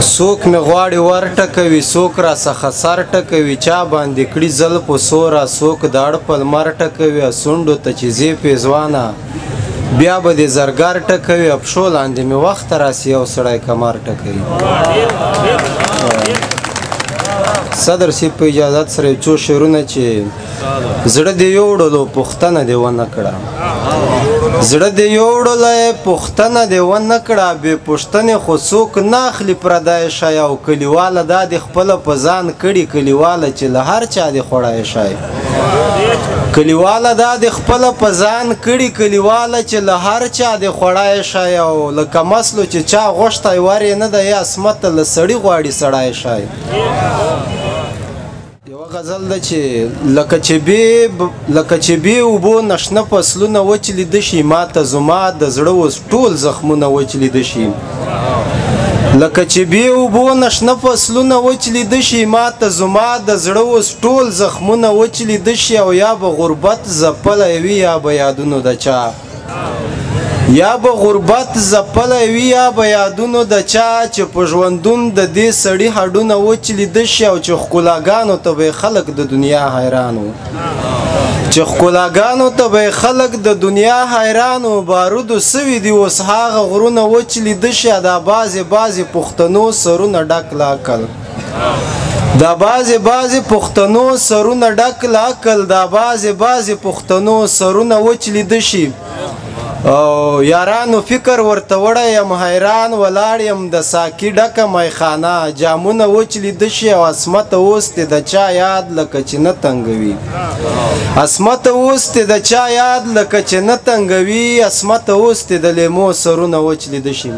څوک مې غواړي ور ټکوي څوک را څخه سر ټکوي چا باندې کړي زل په سوره څوک د اړ په لمر ټکوي سونډو ته چې زی پیزوانه بیا به دې زرګر ټکوي پښو لاندې مې وخت راسي یو سړی کمر ټکوي صدر صاحب په اجازت سره یو څو شعرونه چې زړه دې یوړلو پوښتنه دې ونه کړه زړه دې یوړلی پوښتنه دې ونه کړه بې پوښتنې خو څوک نه اخلي پردی شی او کلیواله دا دې خپله په ځان کړي کلیواله چې له هر چا دې خوړی شی کلیواله دا دې خپله په ځان کړي کلیواله چې له هر چا دې خوړی شی او لکه مسلو چې چا غوښتی ور یې نه ده یا اسمته له سړي غواړي سړی شی غزل ده چې لکه چې بې اوبو نه شنه فصلونه وچ لیده شي ماته زما د زړه اوس ټول زخمونه وچ لیده شي لکه چې بې اوبو نه شنه فصلونه وچ لیده شي ماته زما د زړه اوس ټول زخمونه وچ لیده شي او یا به غربت ځپلی وي یا به یادونو د چا یا به غربت ځپلی وي یا به یادونو د چا چې په ژوندون د دې سړي هډونه وچ لیده شي او چې ښکلاګانو ته به خلک د دنیا حیران و چې ښکلاګانو ته به خلک د دنیا حیران و بارودو سوي دي اوس هغه غرونه وچ لیده شي دا بعضې پښتنو سرونه ډک له عقل دا بعضې پښتنو سرونه ډک له عقل دا بعضې پښتنو سرونه وچ لیده شي او یارانو فکر ورته وړی یم حیران ولاړ یم د ساقي ډکه میخانه جامونه وچ لیده شي او عصمته اوس دې د چا یاد لکه چې نه تنګوي عصمته اوس دې د چا یاد لکه چې نه تنګوي عصمته اوس دې د لیمو سرونه وچ لیده شي